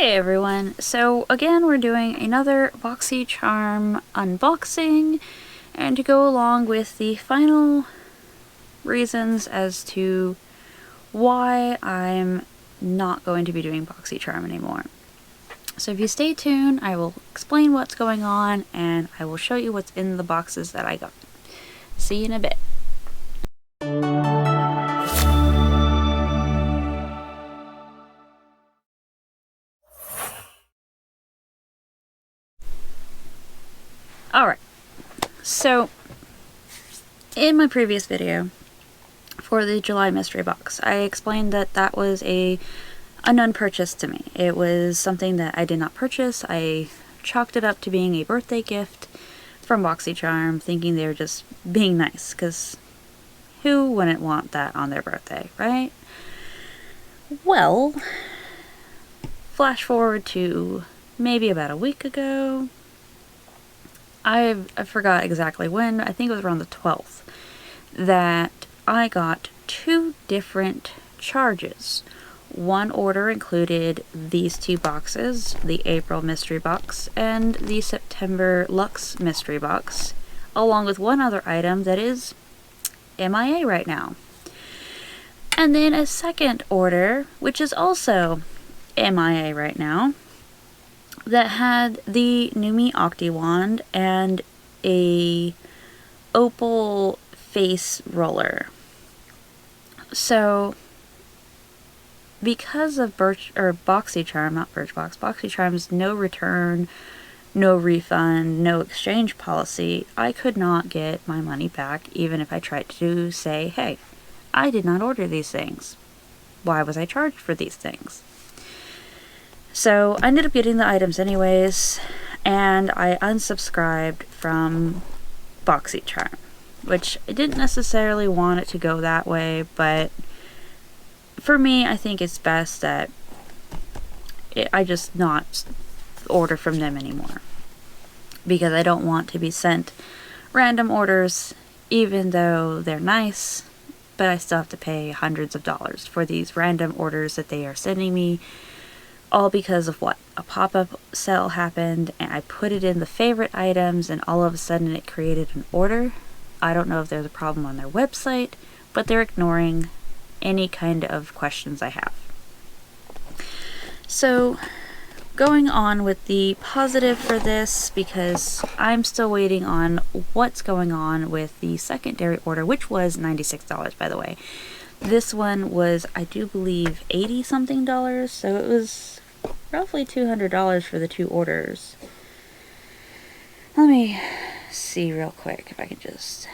Hey everyone, so again we're doing another BoxyCharm unboxing, and to go along with the final reasons as to why I'm not going to be doing BoxyCharm anymore. So if you stay tuned, I will explain what's going on and I will show you what's in the boxes that I got. See you in a bit. Alright, so in my previous video for the July mystery box, I explained that that was a unknown purchase to me. It was something that I did not purchase. I chalked it up to being a birthday gift from BoxyCharm, thinking they were just being nice, because who wouldn't want that on their birthday, right? Well, flash forward to maybe about a week ago. I forgot exactly when, I think it was around the 12th, that I got two different charges. One order included these two boxes, the April mystery box and the September Luxe mystery box, along with one other item that is MIA right now. And then a second order, which is also MIA right now, that had the Numi Octi Wand and a opal face roller. So because of BoxyCharm's no return, no refund, no exchange policy, I could not get my money back even if I tried to say, hey, I did not order these things. Why was I charged for these things? So I ended up getting the items anyways, and I unsubscribed from BoxyCharm, which I didn't necessarily want it to go that way, but for me, I think it's best that I just not order from them anymore, because I don't want to be sent random orders, even though they're nice, but I still have to pay hundreds of dollars for these random orders that they are sending me, all because of what? A pop-up sale happened, and I put it in the favorite items, and all of a sudden it created an order. I don't know if there's a problem on their website, but they're ignoring any kind of questions I have. So, going on with the positive for this, because I'm still waiting on what's going on with the secondary order, which was $96, by the way. This one was, I do believe, $80-something, so it was roughly $200 for the two orders. Let me see real quick if I can just...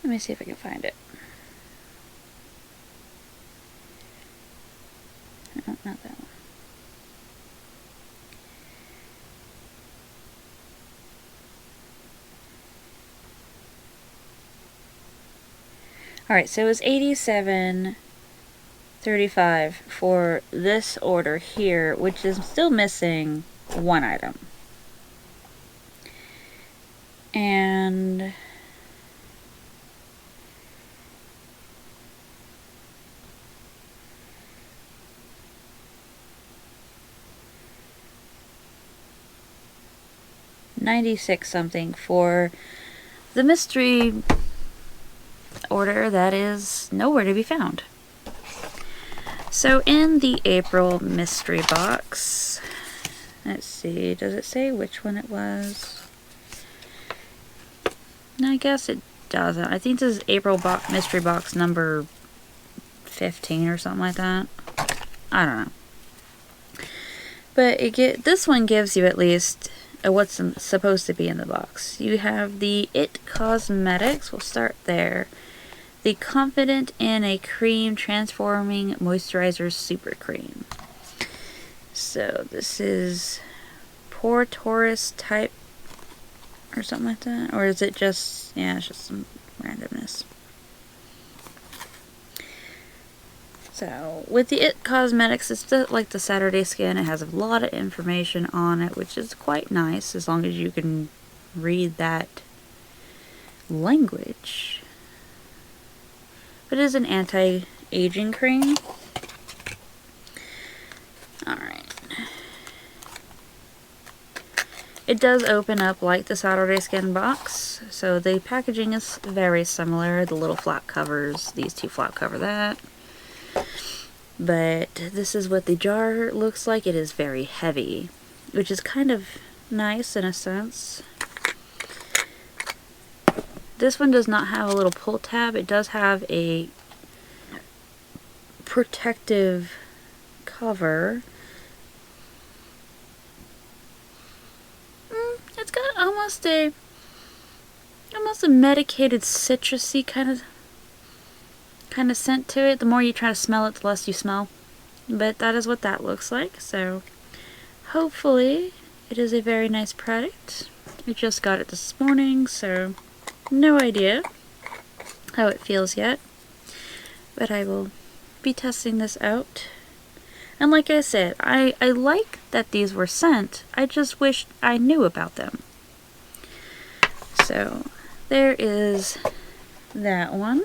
Let me see if I can find it. No, not that one. Alright, so it was $87.35 for this order here, which is still missing one item. And $96 something for the mystery order that is nowhere to be found. So in the April mystery box, let's see, does it say which one it was? I guess it doesn't. I think this is April mystery box number 15 or something like that. I don't know. But this one gives you at least what's supposed to be in the box. You have the It Cosmetics, we'll start there. The Confident in a Cream Transforming Moisturizer Super Cream. So this is poor tourist type or something like that? Or is it just, yeah, it's just some randomness. So, with the It Cosmetics, it's like the Saturday Skin. It has a lot of information on it, which is quite nice, as long as you can read that language. But it is an anti-aging cream. Alright. It does open up like the Saturday Skin box, so the packaging is very similar. The little flap covers, these two flap cover that. But this is what the jar looks like. It is very heavy, which is kind of nice in a sense. This one does not have a little pull tab. It does have a protective cover. It's got almost a medicated citrusy kind of scent to it. The more you try to smell it, the less you smell. But that is what that looks like. So hopefully it is a very nice product. I just got it this morning, so no idea how it feels yet. But I will be testing this out. And like I said, I like that these were sent. I just wish I knew about them. So there is that one.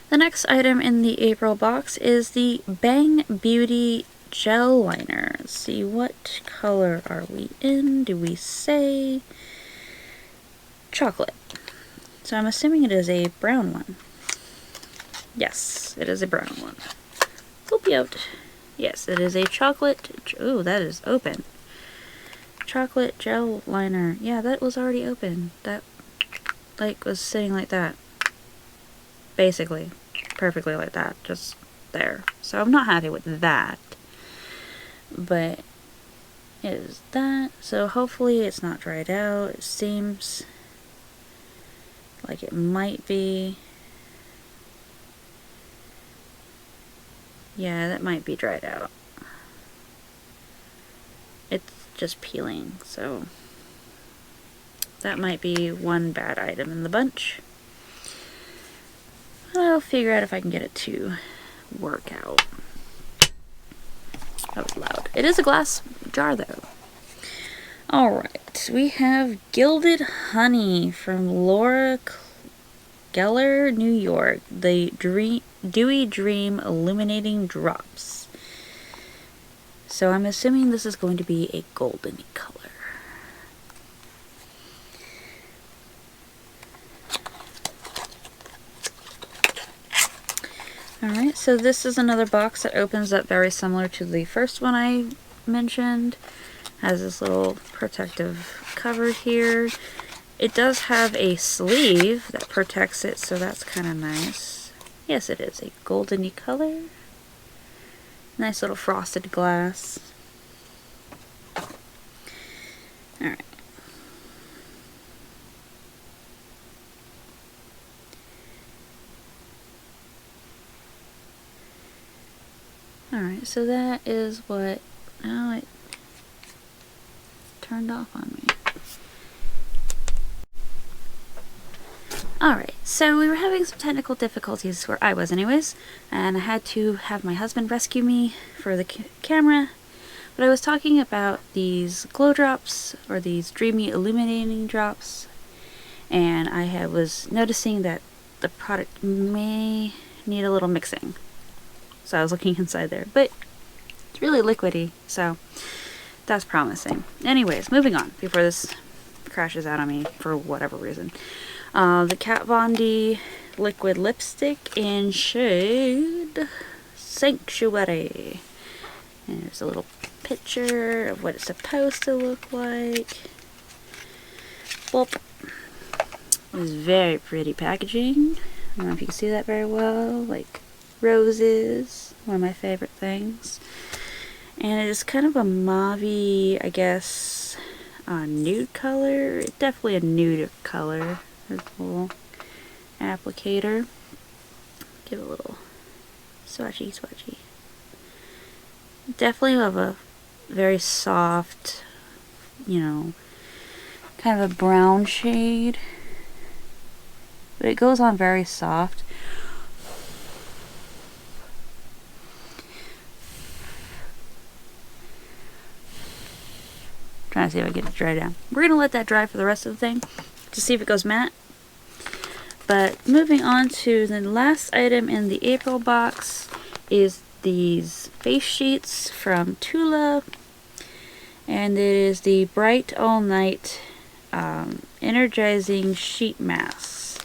The next item in the April box is the Bang Beauty Gel Liner. Let's see, what color are we in? Do we say chocolate? So I'm assuming it is a brown one. Yes, it is a brown one. Hope you out. Yes, it is a chocolate. Ooh, that is open. Chocolate gel liner. Yeah, that was already open. That like was sitting like that. Basically, perfectly like that, just there. So I'm not happy with that. But it is that. So hopefully it's not dried out. It seems like it might be. Yeah, that might be dried out. It's just peeling, so that might be one bad item in the bunch. I'll figure out if I can get it to work out. That was loud. It is a glass jar though. Alright, we have Gilded Honey from Laura Geller, New York. The Dewy Dream Illuminating Drops. So I'm assuming this is going to be a golden color. Alright, so this is another box that opens up very similar to the first one I mentioned. Has this little protective cover here. It does have a sleeve that protects it, so that's kind of nice. Yes, it is a goldeny color. Nice little frosted glass. Alright. Alright, so that is what... Oh, it turned off on me. Alright, so we were having some technical difficulties, where I was anyways, and I had to have my husband rescue me for the camera. But I was talking about these glow drops, or these dreamy illuminating drops, and I was noticing that the product may need a little mixing. So I was looking inside there, but it's really liquidy, so that's promising. Anyways, moving on, before this crashes out on me for whatever reason. The Kat Von D liquid lipstick in shade Sanctuary. And there's a little picture of what it's supposed to look like. Boop. It was very pretty packaging. I don't know if you can see that very well. Like roses, one of my favorite things. And it is kind of a mauve-y, I guess, nude color. Definitely a nude color. There's a little applicator. Give it a little swatchy. Definitely have a very soft, you know, kind of a brown shade. But it goes on very soft. Trying to see if I get it dry down. We're going to let that dry for the rest of the thing to see if it goes matte. But moving on to the last item in the April box is these face sheets from Tula. And it is the Bright All Night Energizing Sheet Masks.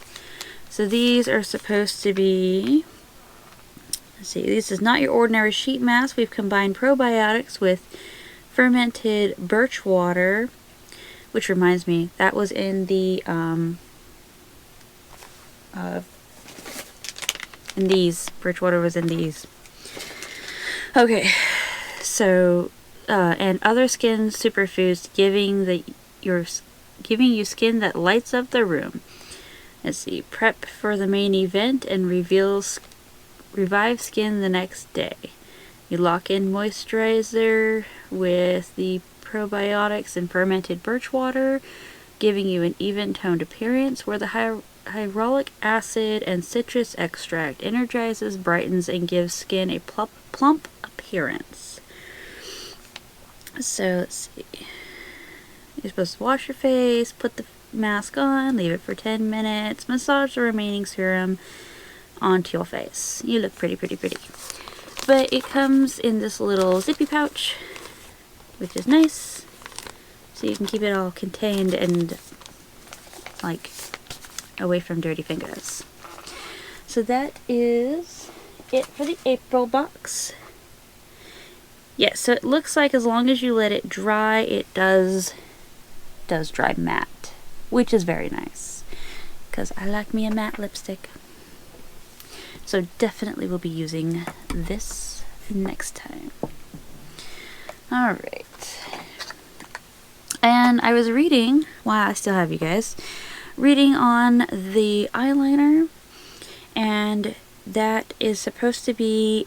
So these are supposed to be, let's see, this is not your ordinary sheet mask. We've combined probiotics with fermented birch water, which reminds me, that was in the, in these. Birch water was in these. Okay, so, and other skin superfoods giving you skin that lights up the room. Let's see, prep for the main event and revive skin the next day. You lock in moisturizer with the probiotics and fermented birch water, giving you an even-toned appearance, where the hyaluronic acid and citrus extract energizes, brightens, and gives skin a plump appearance. So let's see. You're supposed to wash your face, put the mask on, leave it for 10 minutes, massage the remaining serum onto your face. You look pretty, pretty, pretty. But it comes in this little zippy pouch, which is nice. So you can keep it all contained and like away from dirty fingers. So that is it for the April box. Yeah, so it looks like as long as you let it dry, it does dry matte, which is very nice, because I like me a matte lipstick. So definitely will be using this next time. Alright. And I was reading, wow, I still have you guys, reading on the eyeliner, and that is supposed to be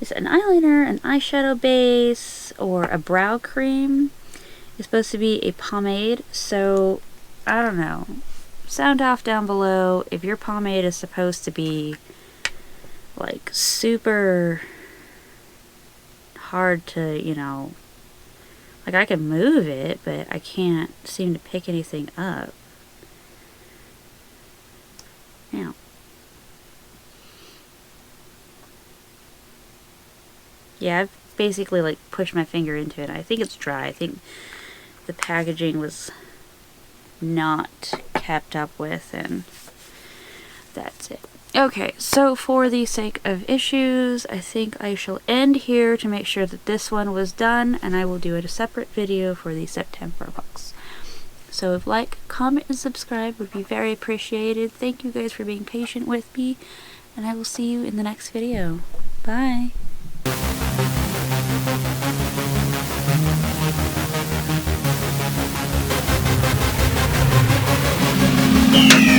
it's an eyeliner, an eyeshadow base, or a brow cream. It's supposed to be a pomade, so I don't know. Sound off down below if your pomade is supposed to be like super hard to, you know, like I can move it, but I can't seem to pick anything up. Now, yeah, I've basically like pushed my finger into it. I think it's dry. I think the packaging was not kept up with, and that's it. Okay, so for the sake of issues, I think I shall end here to make sure that this one was done, and I will do a separate video for the September box. So if like, comment, and subscribe would be very appreciated. Thank you guys for being patient with me, and I will see you in the next video. Bye! Yeah.